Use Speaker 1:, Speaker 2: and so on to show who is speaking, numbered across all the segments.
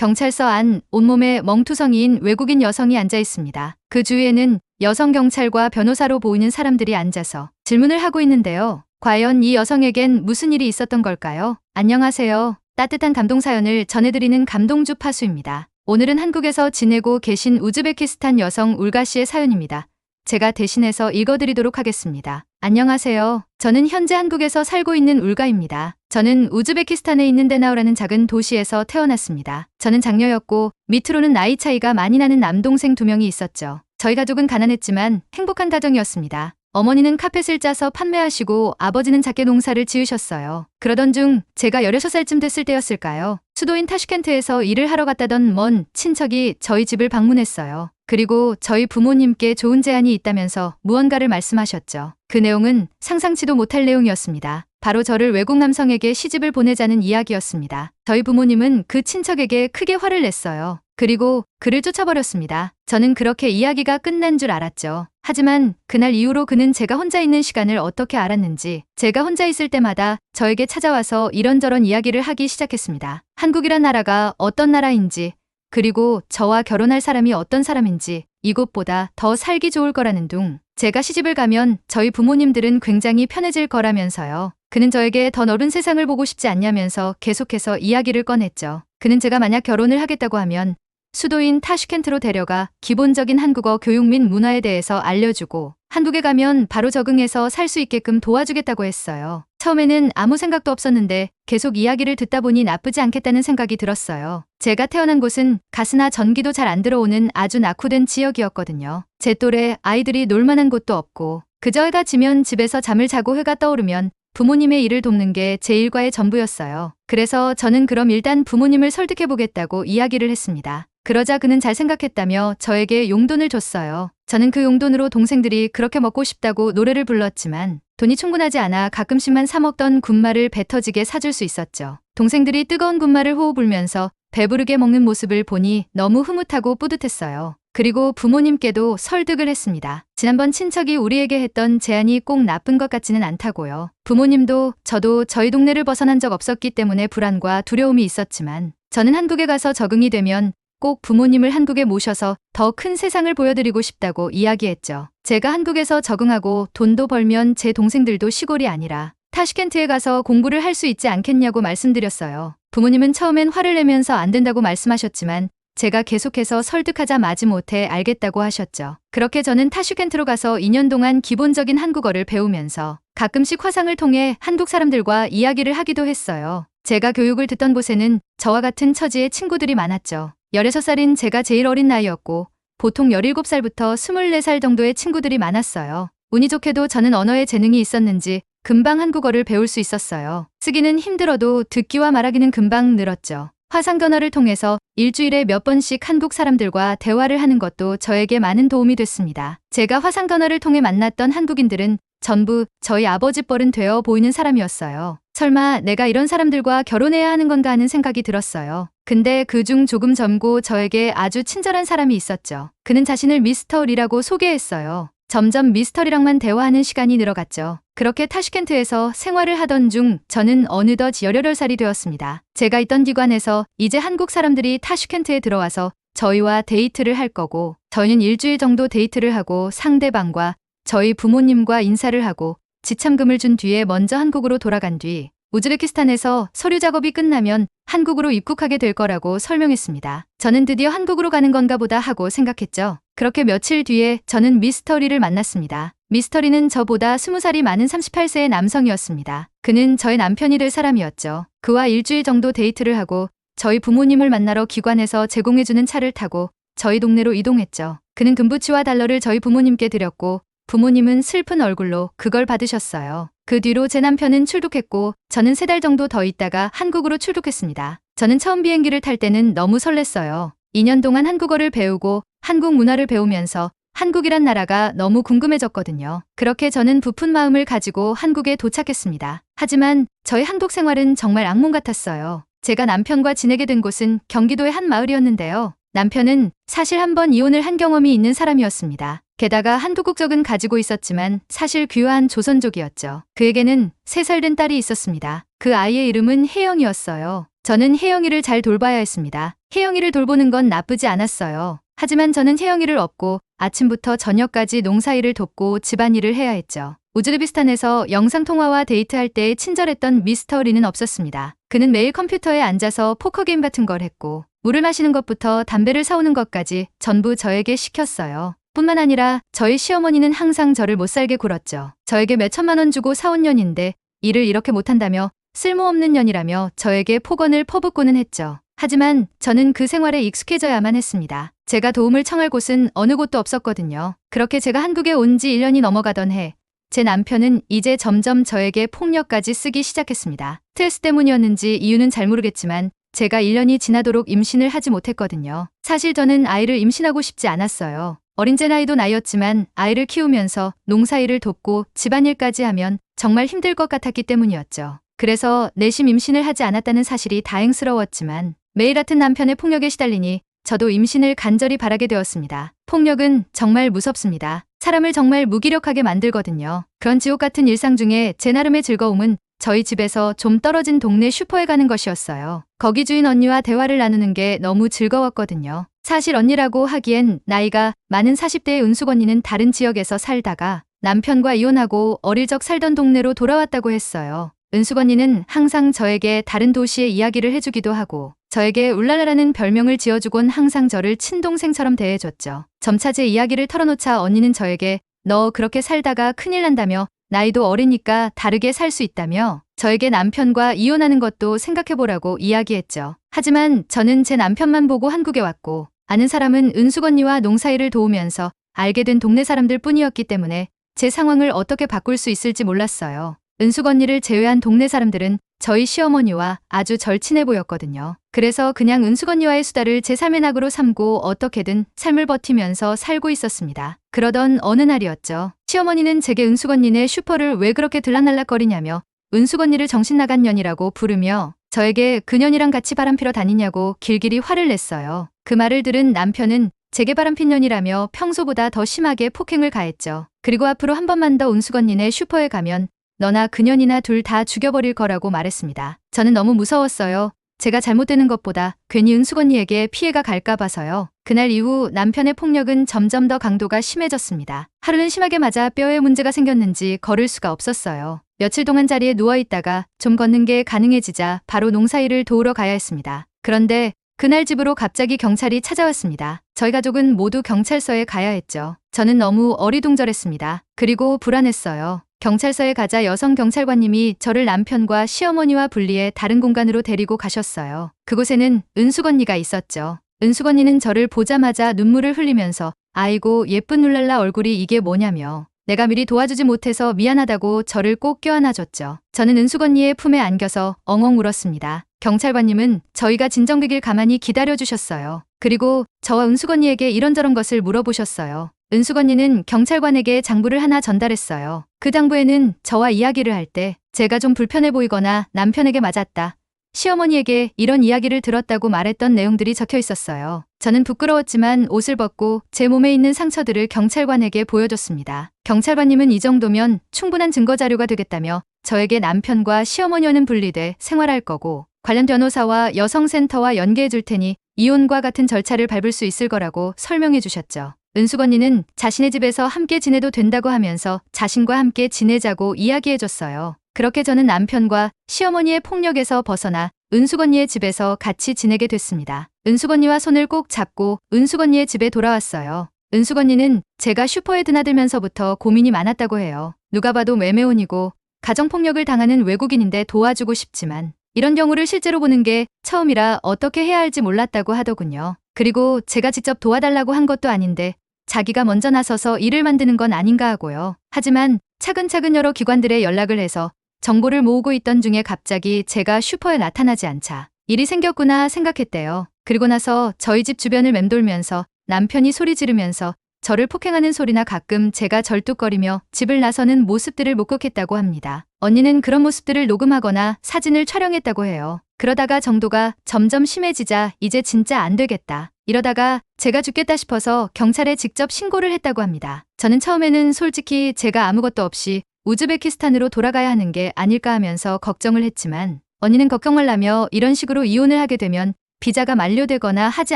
Speaker 1: 경찰서 안 온몸에 멍투성이인 외국인 여성이 앉아 있습니다. 그 주위에는 여성 경찰과 변호사로 보이는 사람들이 앉아서 질문을 하고 있는데요. 과연 이 여성에겐 무슨 일이 있었던 걸까요? 안녕하세요. 따뜻한 감동 사연을 전해드리는 감동주 파수입니다. 오늘은 한국에서 지내고 계신 우즈베키스탄 여성 울가 씨의 사연입니다. 제가 대신해서 읽어드리도록 하겠습니다. 안녕하세요. 저는 현재 한국에서 살고 있는 울가입니다. 저는 우즈베키스탄에 있는 데나우라는 작은 도시에서 태어났습니다. 저는 장녀였고 밑으로는 나이 차이가 많이 나는 남동생 2명이 있었죠. 저희 가족은 가난했지만 행복한 가정이었습니다. 어머니는 카펫을 짜서 판매하시고 아버지는 작게 농사를 지으셨어요. 그러던 중 제가 16살쯤 됐을 때였을까요? 수도인 타슈켄트에서 일을 하러 갔다던 먼 친척이 저희 집을 방문했어요. 그리고 저희 부모님께 좋은 제안이 있다면서 무언가를 말씀하셨죠. 그 내용은 상상치도 못할 내용이었습니다. 바로 저를 외국 남성에게 시집을 보내자는 이야기였습니다. 저희 부모님은 그 친척에게 크게 화를 냈어요. 그리고 그를 쫓아버렸습니다. 저는 그렇게 이야기가 끝난 줄 알았죠. 하지만 그날 이후로 그는 제가 혼자 있는 시간을 어떻게 알았는지 제가 혼자 있을 때마다 저에게 찾아와서 이런저런 이야기를 하기 시작했습니다. 한국이란 나라가 어떤 나라인지 그리고 저와 결혼할 사람이 어떤 사람인지 이곳보다 더 살기 좋을 거라는 둥 제가 시집을 가면 저희 부모님들은 굉장히 편해질 거라면서요. 그는 저에게 더 넓은 세상을 보고 싶지 않냐면서 계속해서 이야기를 꺼냈죠. 그는 제가 만약 결혼을 하겠다고 하면 수도인 타슈켄트로 데려가 기본적인 한국어 교육 및 문화에 대해서 알려주고 한국에 가면 바로 적응해서 살 수 있게끔 도와주겠다고 했어요. 처음에는 아무 생각도 없었는데 계속 이야기를 듣다 보니 나쁘지 않겠다는 생각이 들었어요. 제가 태어난 곳은 가스나 전기도 잘 안 들어오는 아주 낙후된 지역이었거든요. 제 또래 아이들이 놀만한 곳도 없고 그저 해가 지면 집에서 잠을 자고 해가 떠오르면 부모님의 일을 돕는 게 제 일과의 전부였어요. 그래서 저는 그럼 일단 부모님을 설득해보겠다고 이야기를 했습니다. 그러자 그는 잘 생각했다며 저에게 용돈을 줬어요. 저는 그 용돈으로 동생들이 그렇게 먹고 싶다고 노래를 불렀지만 돈이 충분하지 않아 가끔씩만 사 먹던 군말을 배 터지게 사줄 수 있었죠. 동생들이 뜨거운 군말을 호호 불면서 배부르게 먹는 모습을 보니 너무 흐뭇하고 뿌듯했어요. 그리고 부모님께도 설득을 했습니다. 지난번 친척이 우리에게 했던 제안이 꼭 나쁜 것 같지는 않다고요. 부모님도 저도 저희 동네를 벗어난 적 없었기 때문에 불안과 두려움이 있었지만 저는 한국에 가서 적응이 되면 꼭 부모님을 한국에 모셔서 더 큰 세상을 보여드리고 싶다고 이야기했죠. 제가 한국에서 적응하고 돈도 벌면 제 동생들도 시골이 아니라 타슈켄트에 가서 공부를 할 수 있지 않겠냐고 말씀드렸어요. 부모님은 처음엔 화를 내면서 안 된다고 말씀하셨지만 제가 계속해서 설득하자 마지못해 알겠다고 하셨죠. 그렇게 저는 타슈켄트로 가서 2년 동안 기본적인 한국어를 배우면서 가끔씩 화상을 통해 한국 사람들과 이야기를 하기도 했어요. 제가 교육을 듣던 곳에는 저와 같은 처지의 친구들이 많았죠. 16살인 제가 제일 어린 나이였고 보통 17살부터 24살 정도의 친구들이 많았어요. 운이 좋게도 저는 언어에 재능이 있었는지 금방 한국어를 배울 수 있었어요. 쓰기는 힘들어도 듣기와 말하기는 금방 늘었죠. 화상 전화를 통해서 일주일에 몇 번씩 한국 사람들과 대화를 하는 것도 저에게 많은 도움이 됐습니다. 제가 화상 전화를 통해 만났던 한국인들은 전부 저희 아버지 뻘은 되어 보이는 사람이었어요. 설마 내가 이런 사람들과 결혼해야 하는 건가 하는 생각이 들었어요. 근데 그중 조금 젊고 저에게 아주 친절한 사람이 있었죠. 그는 자신을 미스터 리라고 소개했어요. 점점 미스터 리랑만 대화하는 시간이 늘어갔죠. 그렇게 타슈켄트에서 생활을 하던 중 저는 어느덧 18살이 되었습니다. 제가 있던 기관에서 이제 한국 사람들이 타슈켄트에 들어와서 저희와 데이트를 할 거고 저희는 일주일 정도 데이트를 하고 상대방과 저희 부모님과 인사를 하고 지참금을 준 뒤에 먼저 한국으로 돌아간 뒤 우즈베키스탄에서 서류 작업이 끝나면 한국으로 입국하게 될 거라고 설명했습니다. 저는 드디어 한국으로 가는 건가 보다 하고 생각했죠. 그렇게 며칠 뒤에 저는 미스터 리를 만났습니다. 미스터 리는 저보다 20살이 많은 38세의 남성이었습니다. 그는 저의 남편이 될 사람이었죠. 그와 일주일 정도 데이트를 하고 저희 부모님을 만나러 기관에서 제공해주는 차를 타고 저희 동네로 이동했죠. 그는 금부치와 달러를 저희 부모님께 드렸고 부모님은 슬픈 얼굴로 그걸 받으셨어요. 그 뒤로 제 남편은 출국했고 저는 3달 정도 더 있다가 한국으로 출국했습니다. 저는 처음 비행기를 탈 때는 너무 설렜어요. 2년 동안 한국어를 배우고 한국 문화를 배우면서 한국이란 나라가 너무 궁금해졌거든요. 그렇게 저는 부푼 마음을 가지고 한국에 도착했습니다. 하지만 저의 한국 생활은 정말 악몽 같았어요. 제가 남편과 지내게 된 곳은 경기도의 한 마을이었는데요. 남편은 사실 한 번 이혼을 한 경험이 있는 사람이었습니다. 게다가 한국 국적은 가지고 있었지만 사실 귀화한 조선족이었죠. 그에게는 3살 된 딸이 있었습니다. 그 아이의 이름은 혜영이었어요. 저는 혜영이를 잘 돌봐야 했습니다. 혜영이를 돌보는 건 나쁘지 않았어요. 하지만 저는 혜영이를 업고 아침부터 저녁까지 농사일을 돕고 집안일을 해야 했죠. 우즈베키스탄에서 영상통화와 데이트할 때 친절했던 미스터 리는 없었습니다. 그는 매일 컴퓨터에 앉아서 포커게임 같은 걸 했고 물을 마시는 것부터 담배를 사오는 것까지 전부 저에게 시켰어요. 뿐만 아니라 저희 시어머니는 항상 저를 못살게 굴었죠. 저에게 몇 천만 원 주고 사온 년인데 일을 이렇게 못한다며 쓸모없는 년이라며 저에게 폭언을 퍼붓고는 했죠. 하지만 저는 그 생활에 익숙해져야만 했습니다. 제가 도움을 청할 곳은 어느 곳도 없었거든요. 그렇게 제가 한국에 온 지 1년이 넘어가던 해, 제 남편은 이제 점점 저에게 폭력까지 쓰기 시작했습니다. 스트레스 때문이었는지 이유는 잘 모르겠지만 제가 1년이 지나도록 임신을 하지 못했거든요. 사실 저는 아이를 임신하고 싶지 않았어요. 어린 제 나이도 나이였지만 아이를 키우면서 농사일을 돕고 집안일까지 하면 정말 힘들 것 같았기 때문이었죠. 그래서 내심 임신을 하지 않았다는 사실이 다행스러웠지만 매일 같은 남편의 폭력에 시달리니 저도 임신을 간절히 바라게 되었습니다. 폭력은 정말 무섭습니다. 사람을 정말 무기력하게 만들거든요. 그런 지옥 같은 일상 중에 제 나름의 즐거움은 저희 집에서 좀 떨어진 동네 슈퍼에 가는 것이었어요. 거기 주인 언니와 대화를 나누는 게 너무 즐거웠거든요. 사실 언니라고 하기엔 나이가 많은 40대의 은숙 언니는 다른 지역에서 살다가 남편과 이혼하고 어릴 적 살던 동네로 돌아왔다고 했어요. 은숙 언니는 항상 저에게 다른 도시의 이야기를 해주기도 하고 저에게 울랄라라는 별명을 지어주곤 항상 저를 친동생처럼 대해줬죠. 점차 제 이야기를 털어놓자 언니는 저에게 너 그렇게 살다가 큰일 난다며 나이도 어리니까 다르게 살 수 있다며 저에게 남편과 이혼하는 것도 생각해보라고 이야기했죠. 하지만 저는 제 남편만 보고 한국에 왔고 아는 사람은 은숙 언니와 농사일을 도우면서 알게 된 동네 사람들 뿐이었기 때문에 제 상황을 어떻게 바꿀 수 있을지 몰랐어요. 은숙 언니를 제외한 동네 사람들은 저희 시어머니와 아주 절친해 보였거든요. 그래서 그냥 은숙 언니와의 수다를 제 삶의 낙으로 삼고 어떻게든 삶을 버티면서 살고 있었습니다. 그러던 어느 날이었죠. 시어머니는 제게 은숙 언니네 슈퍼를 왜 그렇게 들락날락거리냐며 은숙 언니를 정신 나간 년이라고 부르며 저에게 그년이랑 같이 바람피러 다니냐고 길길이 화를 냈어요. 그 말을 들은 남편은 제게 바람핀 년이라며 평소보다 더 심하게 폭행을 가했죠. 그리고 앞으로 한 번만 더 은숙 언니네 슈퍼에 가면 너나 그년이나 둘 다 죽여버릴 거라고 말했습니다. 저는 너무 무서웠어요. 제가 잘못되는 것보다 괜히 은숙 언니에게 피해가 갈까 봐서요. 그날 이후 남편의 폭력은 점점 더 강도가 심해졌습니다. 하루는 심하게 맞아 뼈에 문제가 생겼는지 걸을 수가 없었어요. 며칠 동안 자리에 누워있다가 좀 걷는 게 가능해지자 바로 농사일을 도우러 가야 했습니다. 그런데 그날 집으로 갑자기 경찰이 찾아왔습니다. 저희 가족은 모두 경찰서에 가야 했죠. 저는 너무 어리둥절했습니다. 그리고 불안했어요. 경찰서에 가자 여성 경찰관님이 저를 남편과 시어머니와 분리해 다른 공간으로 데리고 가셨어요. 그곳에는 은숙 언니가 있었죠. 은숙 언니는 저를 보자마자 눈물을 흘리면서 아이고 예쁜 룰랄라 얼굴이 이게 뭐냐며 내가 미리 도와주지 못해서 미안하다고 저를 꼭 껴안아줬죠. 저는 은숙 언니의 품에 안겨서 엉엉 울었습니다. 경찰관님은 저희가 진정되길 가만히 기다려주셨어요. 그리고 저와 은숙 언니에게 이런저런 것을 물어보셨어요. 은숙 언니는 경찰관에게 장부를 하나 전달했어요. 그 장부에는 저와 이야기를 할 때 제가 좀 불편해 보이거나 남편에게 맞았다, 시어머니에게 이런 이야기를 들었다고 말했던 내용들이 적혀 있었어요. 저는 부끄러웠지만 옷을 벗고 제 몸에 있는 상처들을 경찰관에게 보여줬습니다. 경찰관님은 이 정도면 충분한 증거 자료가 되겠다며 저에게 남편과 시어머니와는 분리돼 생활할 거고 관련 변호사와 여성센터와 연계해 줄 테니 이혼과 같은 절차를 밟을 수 있을 거라고 설명해 주셨죠. 은숙 언니는 자신의 집에서 함께 지내도 된다고 하면서 자신과 함께 지내자고 이야기해줬어요. 그렇게 저는 남편과 시어머니의 폭력에서 벗어나 은숙 언니의 집에서 같이 지내게 됐습니다. 은숙 언니와 손을 꼭 잡고 은숙 언니의 집에 돌아왔어요. 은숙 언니는 제가 슈퍼에 드나들면서부터 고민이 많았다고 해요. 누가 봐도 외매혼이고 가정폭력을 당하는 외국인인데 도와주고 싶지만 이런 경우를 실제로 보는 게 처음이라 어떻게 해야 할지 몰랐다고 하더군요. 그리고 제가 직접 도와달라고 한 것도 아닌데 자기가 먼저 나서서 일을 만드는 건 아닌가 하고요. 하지만 차근차근 여러 기관들에 연락을 해서 정보를 모으고 있던 중에 갑자기 제가 슈퍼에 나타나지 않자 일이 생겼구나 생각했대요. 그리고 나서 저희 집 주변을 맴돌면서 남편이 소리 지르면서 저를 폭행하는 소리나 가끔 제가 절뚝거리며 집을 나서는 모습들을 목격했다고 합니다. 언니는 그런 모습들을 녹음하거나 사진을 촬영했다고 해요. 그러다가 정도가 점점 심해지자 이제 진짜 안 되겠다, 이러다가 제가 죽겠다 싶어서 경찰에 직접 신고를 했다고 합니다. 저는 처음에는 솔직히 제가 아무것도 없이 우즈베키스탄으로 돌아가야 하는 게 아닐까 하면서 걱정을 했지만 언니는 걱정을 하며 이런 식으로 이혼을 하게 되면 비자가 만료되거나 하지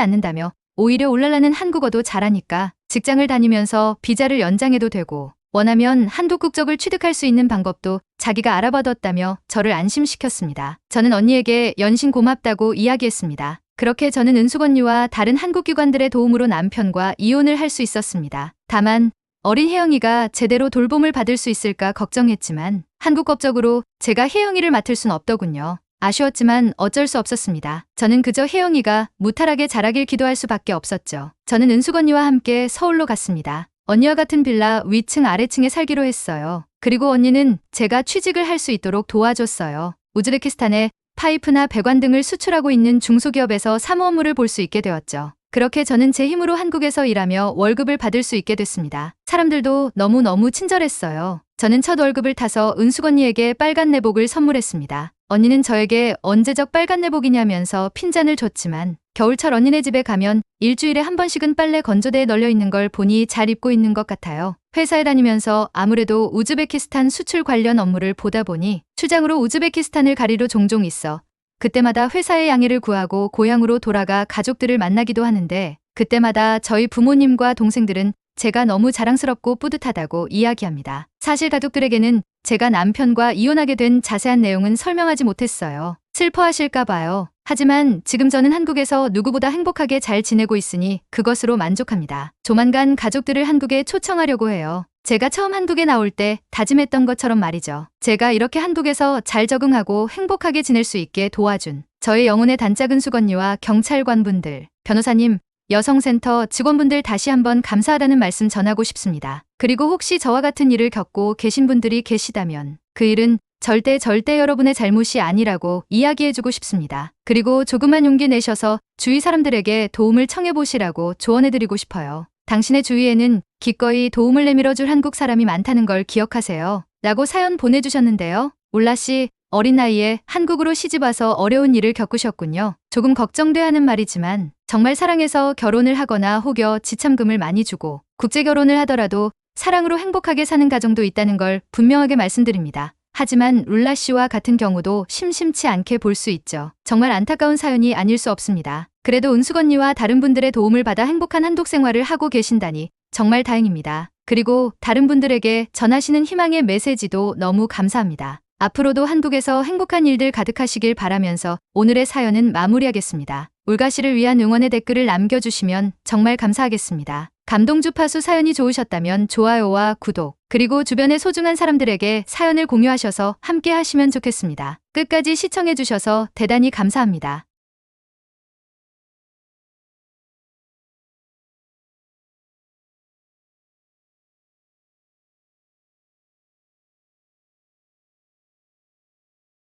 Speaker 1: 않는다며 오히려 울랄라는 한국어도 잘하니까 직장을 다니면서 비자를 연장해도 되고 원하면 한국 국적을 취득할 수 있는 방법도 자기가 알아봐뒀다며 저를 안심시켰습니다. 저는 언니에게 연신 고맙다고 이야기했습니다. 그렇게 저는 은숙 언니와 다른 한국 기관들의 도움으로 남편과 이혼을 할 수 있었습니다. 다만 어린 혜영이가 제대로 돌봄을 받을 수 있을까 걱정했지만 한국 법적으로 제가 혜영이를 맡을 순 없더군요. 아쉬웠지만 어쩔 수 없었습니다. 저는 그저 혜영이가 무탈하게 자라길 기도할 수밖에 없었죠. 저는 은숙 언니와 함께 서울로 갔습니다. 언니와 같은 빌라 위층 아래층에 살기로 했어요. 그리고 언니는 제가 취직을 할 수 있도록 도와줬어요. 우즈베키스탄에 파이프나 배관 등을 수출하고 있는 중소기업에서 사무 업무를 볼 수 있게 되었죠. 그렇게 저는 제 힘으로 한국에서 일하며 월급을 받을 수 있게 됐습니다. 사람들도 너무너무 친절했어요. 저는 첫 월급을 타서 은숙 언니에게 빨간 내복을 선물했습니다. 언니는 저에게 언제적 빨간 내복이냐면서 핀잔을 줬지만 겨울철 언니네 집에 가면 일주일에 한 번씩은 빨래 건조대에 널려 있는 걸 보니 잘 입고 있는 것 같아요. 회사에 다니면서 아무래도 우즈베키스탄 수출 관련 업무를 보다 보니 출장으로 우즈베키스탄을 가리로 종종 있어 그때마다 회사의 양해를 구하고 고향으로 돌아가 가족들을 만나기도 하는데 그때마다 저희 부모님과 동생들은 제가 너무 자랑스럽고 뿌듯하다고 이야기합니다. 사실 가족들에게는 제가 남편과 이혼하게 된 자세한 내용은 설명하지 못했어요. 슬퍼하실까 봐요. 하지만 지금 저는 한국에서 누구보다 행복하게 잘 지내고 있으니 그것으로 만족합니다. 조만간 가족들을 한국에 초청하려고 해요. 제가 처음 한국에 나올 때 다짐했던 것처럼 말이죠. 제가 이렇게 한국에서 잘 적응하고 행복하게 지낼 수 있게 도와준 저의 영혼의 단짝 은숙 언니와 경찰관분들, 변호사님, 여성센터 직원분들 다시 한번 감사하다는 말씀 전하고 싶습니다. 그리고 혹시 저와 같은 일을 겪고 계신 분들이 계시다면 그 일은 절대 여러분의 잘못이 아니라고 이야기해주고 싶습니다. 그리고 조금만 용기 내셔서 주위 사람들에게 도움을 청해보시라고 조언해드리고 싶어요. 당신의 주위에는 기꺼이 도움을 내밀어줄 한국 사람이 많다는 걸 기억하세요. 라고 사연 보내주셨는데요. 울라씨, 어린 나이에 한국으로 시집와서 어려운 일을 겪으셨군요. 조금 걱정돼 하는 말이지만 정말 사랑해서 결혼을 하거나 혹여 지참금을 많이 주고 국제결혼을 하더라도 사랑으로 행복하게 사는 가정도 있다는 걸 분명하게 말씀드립니다. 하지만 룰라 씨와 같은 경우도 심심치 않게 볼 수 있죠. 정말 안타까운 사연이 아닐 수 없습니다. 그래도 은숙 언니와 다른 분들의 도움을 받아 행복한 한국 생활을 하고 계신다니 정말 다행입니다. 그리고 다른 분들에게 전하시는 희망의 메시지도 너무 감사합니다. 앞으로도 한국에서 행복한 일들 가득하시길 바라면서 오늘의 사연은 마무리하겠습니다. 울가 씨를 위한 응원의 댓글을 남겨주시면 정말 감사하겠습니다. 감동 주파수 사연이 좋으셨다면 좋아요와 구독, 그리고 주변의 소중한 사람들에게 사연을 공유하셔서 함께 하시면 좋겠습니다. 끝까지 시청해주셔서 대단히 감사합니다.